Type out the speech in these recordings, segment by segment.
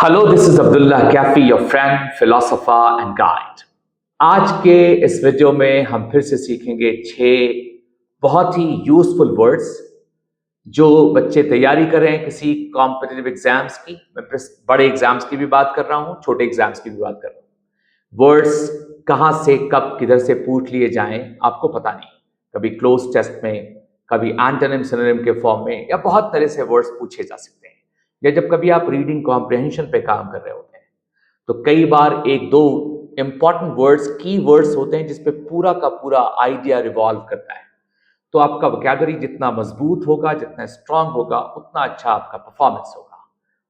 Hello, this is Abdullah Kaifi, your friend philosopher and guide. आज के इस वीडियो में हम फिर से सीखेंगे 6 बहुत ही यूजफुल वर्ड्स जो बच्चे तैयारी कर रहे हैं किसी कॉम्पिटिटिव एग्जाम्स की। मैं बड़े एग्जाम्स की भी बात कर रहा हूं, छोटे एग्जाम्स की भी बात कर रहा हूं। वर्ड्स कहां से कब किधर से पूछ लिए जाएं आपको पता नहीं। कभी क्लोज टेस्ट में, कभी एंटोनिम सिनोनिम के फॉर्म में, या बहुत तरह से वर्ड्स पूछे जा सकते हैं। या जब कभी आप रीडिंग कॉम्प्रिहेंशन पे काम कर रहे होते हैं तो कई बार एक दो इंपॉर्टेंट वर्ड्स, की वर्ड्स होते हैं जिसपे पूरा का पूरा आइडिया रिवॉल्व करता है। तो आपका वोकैबुलरी जितना मजबूत होगा, जितना स्ट्रांग होगा, उतना अच्छा आपका परफॉर्मेंस होगा।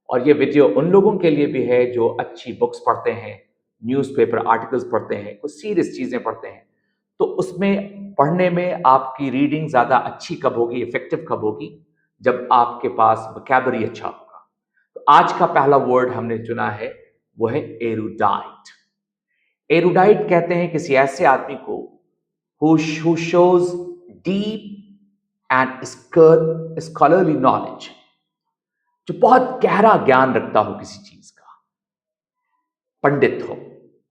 और ये वीडियो उन लोगों के लिए भी है जो अच्छी बुक्स पढ़ते हैं, न्यूज़पेपर आर्टिकल्स पढ़ते हैं, कुछ सीरियस चीजें पढ़ते हैं। तो उसमें पढ़ने में आपकी रीडिंग ज्यादा अच्छी कब होगी, इफेक्टिव कब होगी, जब आपके पास वोकैबुलरी अच्छा होगा। तो आज का पहला वर्ड हमने चुना है, वो है एरुडाइट। एरुडाइट कहते हैं किसी ऐसे आदमी को who shows deep and scholarly knowledge, जो बहुत गहरा ज्ञान रखता हो किसी चीज का, पंडित हो,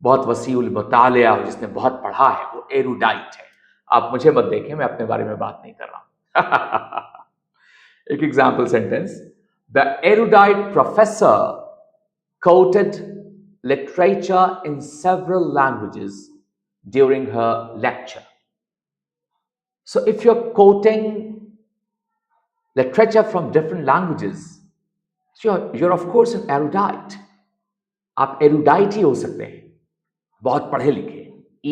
बहुत वसीउल मुतालिया हो, जिसने बहुत पढ़ा है, वो एरुडाइट है। आप मुझे मत देखें, मैं अपने बारे में बात नहीं कर रहा हूं। एक example sentence, the erudite professor quoted literature in several languages during her lecture. So if you're quoting literature from different languages, so you're of course an erudite. आप erudite ही हो सकते हैं, बहुत पढ़े लिखे।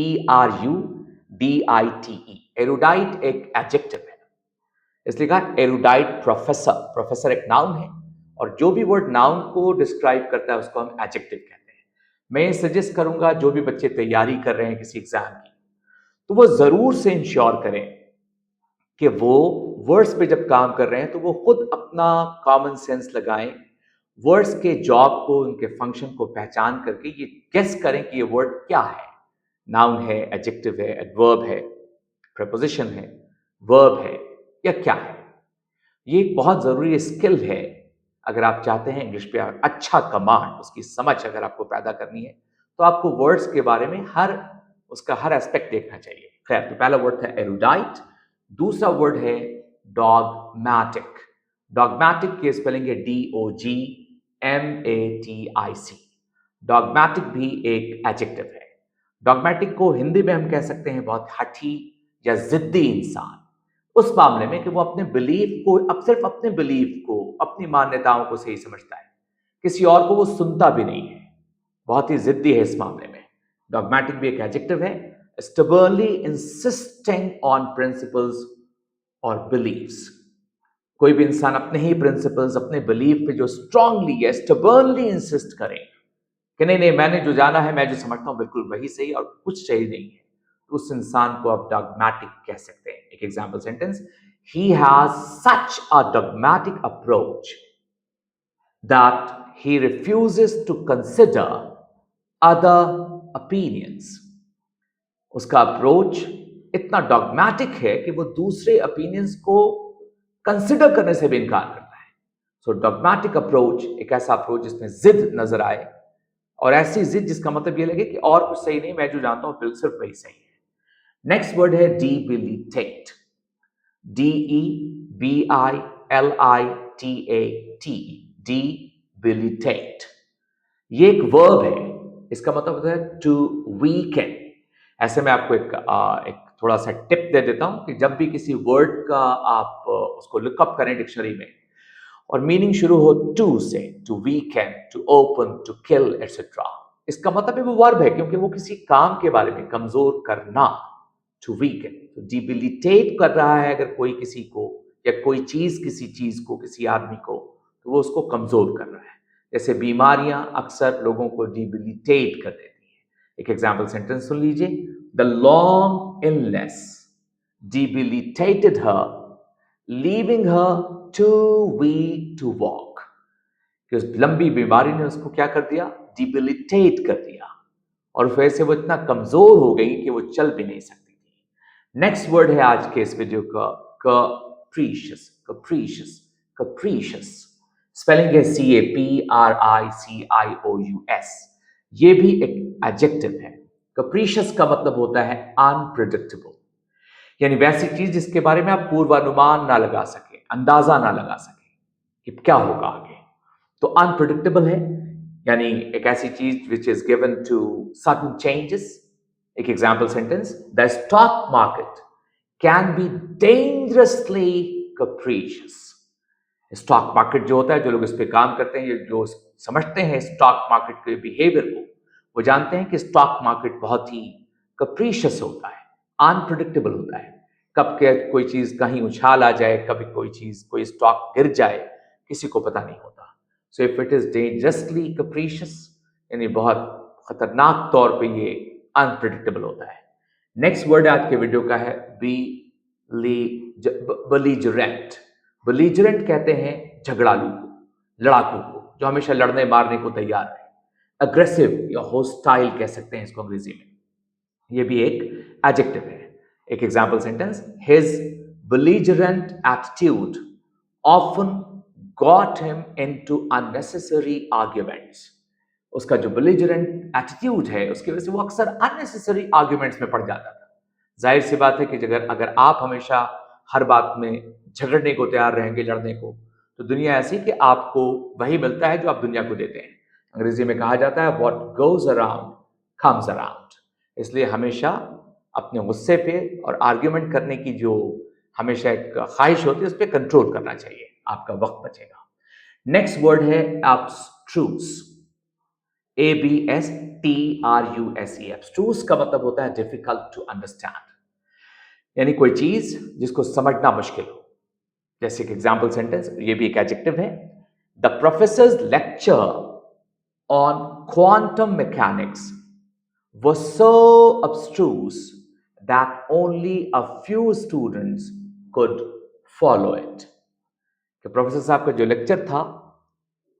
ERUDITE, erudite एक एडजेक्टिव है, इसलिए कहा erudite प्रोफेसर। प्रोफेसर एक नाउन है, और जो भी वर्ड नाउन को डिस्क्राइब करता है उसको हम एडजेक्टिव कहते हैं। मैं सजेस्ट करूंगा जो भी बच्चे तैयारी कर रहे हैं किसी एग्जाम की, तो वो जरूर से इंश्योर करें कि वो वर्ड्स पे जब काम कर रहे हैं तो वो खुद अपना कॉमन सेंस लगाएं, वर्ड्स के जॉब को, उनके फंक्शन को पहचान करके ये गेस करें कि ये वर्ड क्या है। नाउन है, एडजेक्टिव है, एडवर्ब है, प्रीपोजिशन है, वर्ब है, या क्या है। ये एक बहुत जरूरी स्किल है अगर आप चाहते हैं इंग्लिश पे अच्छा कमांड, उसकी समझ अगर आपको पैदा करनी है तो आपको वर्ड्स के बारे में उसका हर एस्पेक्ट देखना चाहिए। खैर, तो पहला वर्ड था एरुडाइट। दूसरा वर्ड है डॉगमैटिक। डॉगमैटिक की स्पेलिंग है DOGMATIC। डॉगमैटिक भी एक एडजेक्टिव है। डॉगमैटिक को हिंदी में हम कह सकते हैं बहुत हठी या जिद्दी इंसान, उस मामले में कि वो अपने बिलीफ को, अब सिर्फ अपने बिलीफ को, अपनी मान्यताओं को सही समझता है, किसी और को वो सुनता भी नहीं है, बहुत ही जिद्दी है इस मामले में। डॉगमैटिक भी एक एडजेक्टिव है। stubbornly insisting on principles और beliefs। कोई भी इंसान अपने ही प्रिंसिपल्स, अपने बिलीफ पे जो स्ट्रांगली या स्टबर्नली इंसिस्ट करे कि नहीं नहीं, मैंने जो जाना है, मैं जो समझता हूं बिल्कुल वही सही और कुछ सही नहीं है, तो उस इंसान को आप डॉगमैटिक कह सकते हैं। एक example sentence, he has such a dogmatic approach that he refuses to consider other opinions। उसका अप्रोच इतना डॉगमैटिक है कि वो दूसरे ओपिनियंस को कंसिडर करने से भी इनकार करता है। सो डॉगमैटिक अप्रोच एक ऐसा अप्रोच जिसमें जिद नजर आए, और ऐसी जिद जिसका मतलब ये लगे कि और कुछ सही नहीं, मैं जो जानता हूं बिल्कुल सिर्फ वही सही है। नेक्स्ट वर्ड है debilitate। DEBILITATE, debilitate। ये एक वर्ब है, इसका मतलब होता है टू वीकन। ऐसे में आपको एक थोड़ा सा टिप दे देता हूं कि जब भी किसी वर्ड का आप उसको लुकअप करें डिक्शनरी में और मीनिंग शुरू हो टू से, to weaken, to open, to kill etcetera, इसका मतलब वो वर्ब है क्योंकि वो किसी काम के बारे में, कमजोर करना, टू वीकन। तो डिबिलिटेट कर रहा है अगर कोई किसी को, या कोई चीज किसी चीज को, किसी आदमी को, तो वो उसको कमजोर कर रहा है। जैसे बीमारियां अक्सर लोगों को डिबिलिटेट कर देती हैं। एक एग्जाम्पल सेंटेंस सुन लीजिए, the long illness debilitated her, leaving her too weak to walk। कि उस लंबी बीमारी ने उसको क्या कर दिया, डिबिलिटेट कर दिया, और फिर से वो इतना कमजोर हो गई कि वो चल भी नहीं सकती थी। नेक्स्ट वर्ड है आज के इस वीडियो का कैप्रिशियस। कैप्रिशियस, कैप्रिशियस स्पेलिंग है CAPRICIOUS। ये भी एक एडजेक्टिव है। कैप्रिशियस का मतलब होता है अनप्रिडिक्टेबल, यानी वैसी चीज जिसके बारे में आप पूर्वानुमान ना लगा सके, अंदाजा ना लगा सके कि क्या होगा आगे। तो अनप्रिडिक्टेबल है, यानी एक ऐसी चीज which is given to sudden changes. एक example sentence, the stock market can be dangerously capricious. Stock market जो होता है, जो लोग इस पे काम करते हैं, जो समझते हैं स्टॉक मार्केट के बिहेवियर को, वो जानते हैं कि स्टॉक मार्केट बहुत ही कैप्रिशियस होता है, अनप्रिडिक्टेबल होता है। कब के कोई चीज कहीं उछाल आ जाए, कभी कोई चीज, कोई स्टॉक गिर जाए, किसी को पता नहीं होता। So if it is dangerously capricious, यानी बहुत खतरनाक तौर पे ये अनप्रिडिक्टेबल होता है। नेक्स्ट वर्ड आज के वीडियो का है बेलिजरेंट। बेलिजरेंट कहते हैं झगड़ालू को, लड़ाकू को, जो हमेशा लड़ने मारने को तैयार है। अग्रेसिव या होस्टाइल कह सकते हैं इसको अंग्रेजी में। ये भी एक एडजेक्टिव है। एक example sentence, his belligerent attitude often got him into unnecessary arguments। उसका जो belligerent attitude है, उसकी वजह से वो अक्सर unnecessary arguments में पड़ जाता था। जाहिर सी बात है कि अगर आप हमेशा हर बात में झगड़ने को तैयार रहेंगे, लड़ने को, तो दुनिया ऐसी कि आपको वही मिलता है जो आप दुनिया को देते हैं। अंग्रेजी में कहा जाता है what goes around comes around। इसलिए हमेशा अपने गुस्से पे और आर्ग्यूमेंट करने की जो हमेशा एक ख्वाहिश होती है, उस पर कंट्रोल करना चाहिए, आपका वक्त बचेगा। नेक्स्ट वर्ड है एब्स्ट्रूस। ABSTRUSE। एब्स्ट्रूस का मतलब होता है डिफिकल्ट टू अंडरस्टैंड, यानी कोई चीज जिसको समझना मुश्किल हो। जैसे कि एग्जाम्पल सेंटेंस, ये भी एक एडजेक्टिव है, the professors lecture on quantum mechanics was so abstruse that only a few students could follow it। कि प्रोफेसर साहब का जो लेक्चर था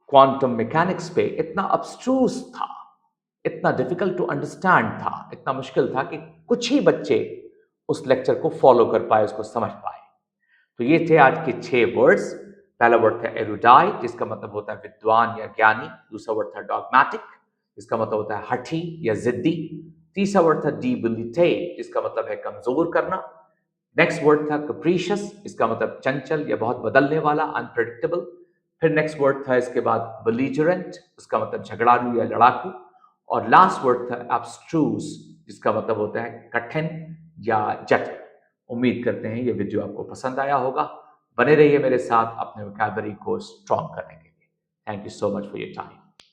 क्वांटम मैकेनिक्स पे इतना अब्स्ट्रूस था, इतना डिफिकल्ट टू अंडरस्टैंड था, इतना मुश्किल था कि कुछ ही बच्चे उस लेक्चर को फॉलो कर पाए, उसको समझ पाए। तो ये थे आज के 6 वर्ड्स। पहला वर्ड था एरुडाइट, जिसका मतलब होता है विद्वान या ज्ञानी। दूसरा वर्ड था डॉगमैटिक, जिसका मतलब होता है हठी या जिद्दी। तीसरा वर्ड था डिबिलिटेट, जिसका मतलब है कमजोर करना। नेक्स्ट वर्ड था कैप्रिशियस, इसका मतलब चंचल या बहुत बदलने वाला, अनप्रेडिक्टेबल। फिर नेक्स्ट वर्ड था इसके बाद बेलिजरेंट, उसका मतलब झगड़ालू या लड़ाकू। और लास्ट वर्ड था एब्स्ट्रूस, जिसका मतलब होता है कठिन या जटिल। उम्मीद करते हैं ये वीडियो आपको पसंद आया होगा। बने रहिए मेरे साथ अपने वोकैबुलरी को स्ट्रॉन्ग करने के लिए। Thank you so much for your time.